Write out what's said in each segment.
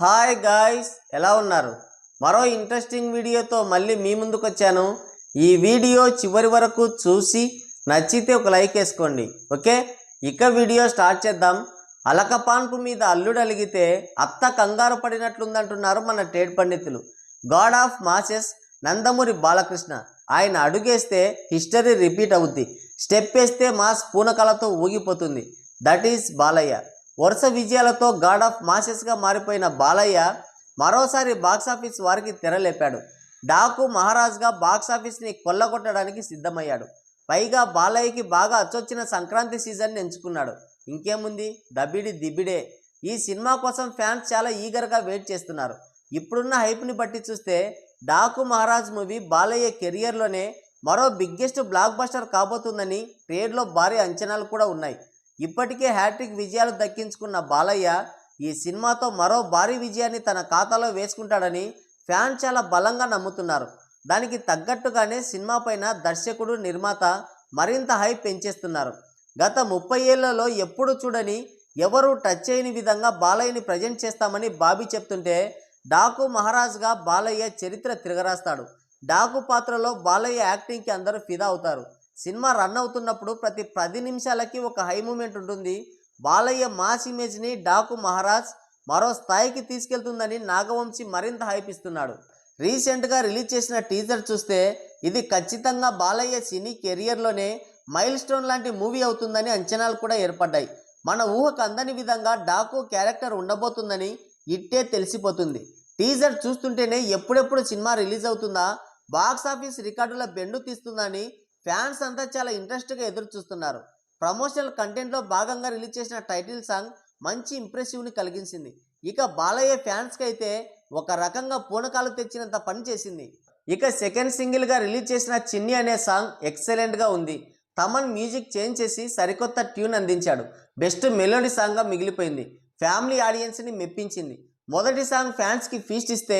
Hi guys, ఎలా ఉన్నారు? మరో ఇంట్రెస్టింగ్ వీడియోతో మళ్ళీ మీ ముందుకు వచ్చాను. ఈ వీడియో చివరి వరకు చూసి నచ్చితే ఒక లైక్ వేసుకోండి. ఓకే, ఇక వీడియో స్టార్ట్ చేద్దాం. అలకపాన్పు మీద అల్లుడు అలిగితే అత్త కంగారు పడినట్లుందంటున్నారు మన ట్రేడ్ పండితులు. God of masses Nandamuri Balakrishna. ఆయన అడుగేస్తే హిస్టరీ రిపీట్ అవుద్ది, స్టెప్ వేస్తే మాస్ పూనకలతో ఊగిపోతుంది. That is Balayya. వరుస విజయాలతో గాడ్ ఆఫ్ మాసెస్గా మారిపోయిన బాలయ్య మరోసారి బాక్సాఫీస్ వారికి తెరలేపాడు. డాకు మహారాజ్గా బాక్సాఫీస్ని కొల్లగొట్టడానికి సిద్ధమయ్యాడు. పైగా బాలయ్యకి బాగా అచ్చొచ్చిన సంక్రాంతి సీజన్ ఎంచుకున్నాడు. ఇంకేముంది, దబిడి దిబిడే. ఈ సినిమా కోసం ఫ్యాన్స్ చాలా ఈగర్గా వెయిట్ చేస్తున్నారు. ఇప్పుడున్న హైప్ని బట్టి చూస్తే డాకు మహారాజ్ మూవీ బాలయ్య కెరియర్లోనే మరో బిగ్గెస్ట్ బ్లాక్ బస్టర్ కాబోతుందని ట్రేడ్లో భారీ అంచనాలు కూడా ఉన్నాయి. ఇప్పటికే హ్యాట్రిక్ విజయాలు దక్కించుకున్న బాలయ్య ఈ సినిమాతో మరో భారీ విజయాన్ని తన ఖాతాలో వేసుకుంటాడని ఫ్యాన్స్ చాలా బలంగా నమ్ముతున్నారు. దానికి తగ్గట్టుగానే సినిమా పైన దర్శకుడు, నిర్మాత మరింత హైప్ పెంచేస్తున్నారు. గత 30 ఏళ్లలో ఎప్పుడు చూడని, ఎవరు టచ్ చేయని విధంగా బాలయ్యని ప్రజెంట్ చేస్తామని బాబీ చెప్తుంటే, డాకు మహారాజ్గా బాలయ్య చరిత్ర తిరగరాస్తాడు. డాకు పాత్రలో బాలయ్య యాక్టింగ్కి అందరూ ఫిదా అవుతారు. సినిమా రన్ అవుతున్నప్పుడు ప్రతి 10 నిమిషాలకి ఒక హై మూమెంట్ ఉంటుంది. బాలయ్య మాస్ ఇమేజ్ని డాకు మహారాజ్ మరో స్థాయికి తీసుకెళ్తుందని నాగవంశీ మరింత హైప్ ఇస్తున్నాడు. రీసెంట్గా రిలీజ్ చేసిన టీజర్ చూస్తే ఇది ఖచ్చితంగా బాలయ్య సినీ కెరియర్లోనే మైల్ స్టోన్ లాంటి మూవీ అవుతుందని అంచనాలు కూడా ఏర్పడ్డాయి. మన ఊహకు అందని విధంగా డాకు క్యారెక్టర్ ఉండబోతుందని ఇట్టే తెలిసిపోతుంది. టీజర్ చూస్తుంటేనే ఎప్పుడెప్పుడు సినిమా రిలీజ్ అవుతుందా, బాక్సాఫీస్ రికార్డుల బెండు తీస్తుందని ఫ్యాన్స్ అంతా చాలా ఇంట్రెస్ట్గా ఎదురు చూస్తున్నారు. ప్రమోషనల్ కంటెంట్లో భాగంగా రిలీజ్ చేసిన టైటిల్ సాంగ్ మంచి ఇంప్రెసివ్ని కలిగించింది. ఇక బాలయ్య ఫ్యాన్స్కి అయితే ఒక రకంగా పూనకాలు తెచ్చినంత పని చేసింది. ఇక సెకండ్ సింగిల్గా రిలీజ్ చేసిన చిన్ని అనే సాంగ్ ఎక్సలెంట్గా ఉంది. తమన్ మ్యూజిక్ చేంజ్ చేసి సరికొత్త ట్యూన్ అందించాడు. బెస్ట్ మెలోడీ సాంగ్గా మిగిలిపోయింది. ఫ్యామిలీ ఆడియన్స్ని మెప్పించింది. మొదటి సాంగ్ ఫ్యాన్స్కి ఫీస్ట్ ఇస్తే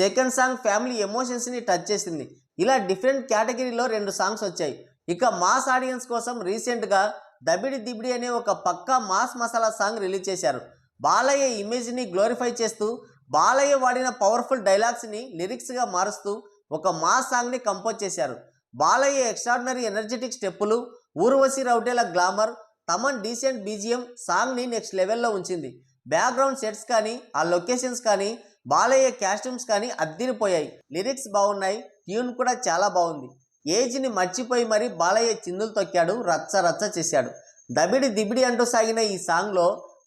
సెకండ్ సాంగ్ ఫ్యామిలీ ఎమోషన్స్ని టచ్ చేసింది. ఇలా డిఫరెంట్ కేటగిరీలో 2 సాంగ్స్ వచ్చాయి. ఇక మాస్ ఆడియన్స్ కోసం రీసెంట్గా దబిడి దిబిడి అనే ఒక పక్కా మాస్ మసాలా సాంగ్ రిలీజ్ చేశారు. బాలయ్య ఇమేజ్ని గ్లోరిఫై చేస్తూ, బాలయ్య వాడిన పవర్ఫుల్ డైలాగ్స్ని లిరిక్స్గా మారుస్తూ ఒక మాస్ సాంగ్ని కంపోజ్ చేశారు. బాలయ్య ఎక్స్ట్రాడినరీ ఎనర్జెటిక్ స్టెప్పులు, Urvashi Rautela glamour, Thaman decent BGM సాంగ్ని నెక్స్ట్ లెవెల్లో ఉంచింది. బ్యాక్గ్రౌండ్ సెట్స్ కానీ, ఆ లొకేషన్స్ కానీ, బాలయ్య కాస్ట్యూమ్స్ కానీ అద్దిరిపోయాయి. లిరిక్స్ బాగున్నాయి, ట్యూన్ కూడా చాలా బాగుంది. ఏజ్ని మర్చిపోయి మరీ బాలయ్య చిందులు తొక్కాడు, రచ్చ రచ్చ చేశాడు. దబిడి దిబిడి అంటూ సాగిన ఈ సాంగ్లో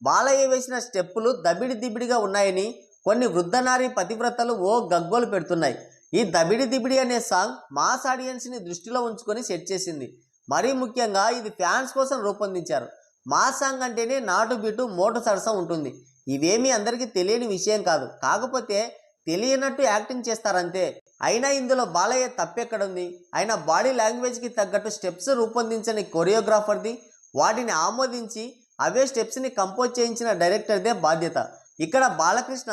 బాలయ్య వేసిన స్టెప్పులు దబిడి దిబిడిగా ఉన్నాయని కొన్ని వృద్ధనారీ పతివ్రతలు ఓ గగ్గోలు పెడుతున్నాయి. ఈ దబిడి దిబిడి అనే సాంగ్ మాస్ ఆడియన్స్ని దృష్టిలో ఉంచుకొని సెట్ చేసింది. మరీ ముఖ్యంగా ఇది ఫ్యాన్స్ కోసం రూపొందించారు. మాస్ సాంగ్ అంటేనే నాటు బీటు మోటు సరసం ఉంటుంది. ఇవేమీ అందరికీ తెలియని విషయం కాదు. కాకపోతే తెలియనట్టు యాక్టింగ్ చేస్తారంతే. అయినా ఇందులో బాలయ్య తప్పెక్కడుంది? ఆయన బాడీ లాంగ్వేజ్కి తగ్గట్టు స్టెప్స్ రూపొందించని కొరియోగ్రాఫర్ది, వాటిని ఆమోదించి అవే స్టెప్స్ని కంపోజ్ చేయించిన డైరెక్టర్దే బాధ్యత. ఇక్కడ బాలకృష్ణ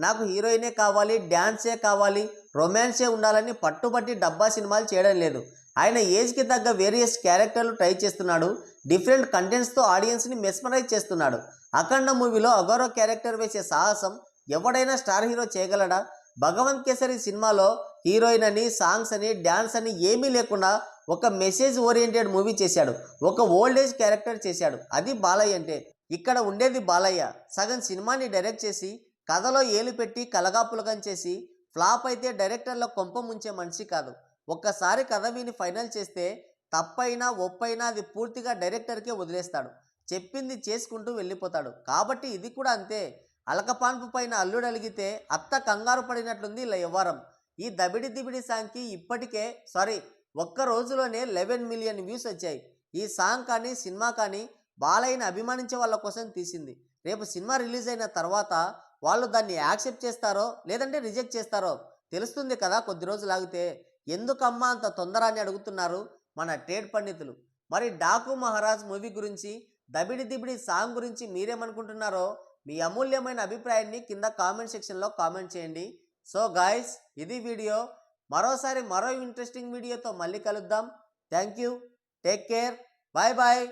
నాకు హీరోయినే కావాలి, డ్యాన్సే కావాలి, రొమాన్సే ఉండాలని పట్టుబట్టి డబ్బా సినిమాలు చేయడం లేదు. ఆయన ఏజ్కి తగ్గ వేరియస్ క్యారెక్టర్లు ట్రై చేస్తున్నాడు. డిఫరెంట్ కంటెంట్స్తో ఆడియన్స్ని మెస్మరైజ్ చేస్తున్నాడు. అఖండ మూవీలో అగౌరవ క్యారెక్టర్ వేసే సాహసం ఎవడైనా స్టార్ హీరో చేయగలడా? భగవంత్ కేసరి సినిమాలో హీరోయిన్ అని, సాంగ్స్ అని, డ్యాన్స్ అని ఏమీ లేకుండా ఒక మెసేజ్ ఓరియంటెడ్ మూవీ చేశాడు. ఒక ఓల్డ్ ఏజ్ క్యారెక్టర్ చేశాడు. అది బాలయ్య అంటే. ఇక్కడ ఉండేది బాలయ్య సగం సినిమాని డైరెక్ట్ చేసి, కథలో ఏలు పెట్టి కలగాపులగం చేసి ఫ్లాప్ అయితే డైరెక్టర్లో కొంప ముంచే మనిషి కాదు. ఒక్కసారి కథ విని ఫైనల్ చేస్తే తప్పైనా ఒప్పైనా అది పూర్తిగా డైరెక్టర్కే వదిలేస్తాడు. చెప్పింది చేసుకుంటూ వెళ్ళిపోతాడు. కాబట్టి ఇది కూడా అంతే. అలకపాన్పు పైన అల్లుడు అలిగితే అత్త కంగారు పడినట్లుంది ఇలా వ్యవహారం. ఈ దబిడి దిబిడి సాంగ్కి ఇప్పటికే ఒక్క రోజులోనే 11 మిలియన్ వ్యూస్ వచ్చాయి. ఈ సాంగ్ కానీ, సినిమా కానీ బాలయ్యని అభిమానించే వాళ్ళ కోసం తీసింది. రేపు సినిమా రిలీజ్ అయిన తర్వాత వాళ్ళు దాన్ని యాక్సెప్ట్ చేస్తారో లేదంటే రిజెక్ట్ చేస్తారో తెలుస్తుంది కదా కొద్ది రోజులు ఆగితే. ఎందుకమ్మా అంత తొందర అని అడుగుతున్నారు మన ట్రేడ్ పండితులు. మరి డాకు మహారాజ్ మూవీ గురించి, దబిడి దిబిడి సాంగ్ గురించి మీరేమనుకుంటున్నారో మీ అమూల్యమైన అభిప్రాయాన్ని కింద కామెంట్ సెక్షన్లో కామెంట్ చేయండి. సో గాయ్స్, ఇది వీడియో. మరోసారి మరో ఇంట్రెస్టింగ్ వీడియోతో మళ్ళీ కలుద్దాం. Thank you, take care, bye bye.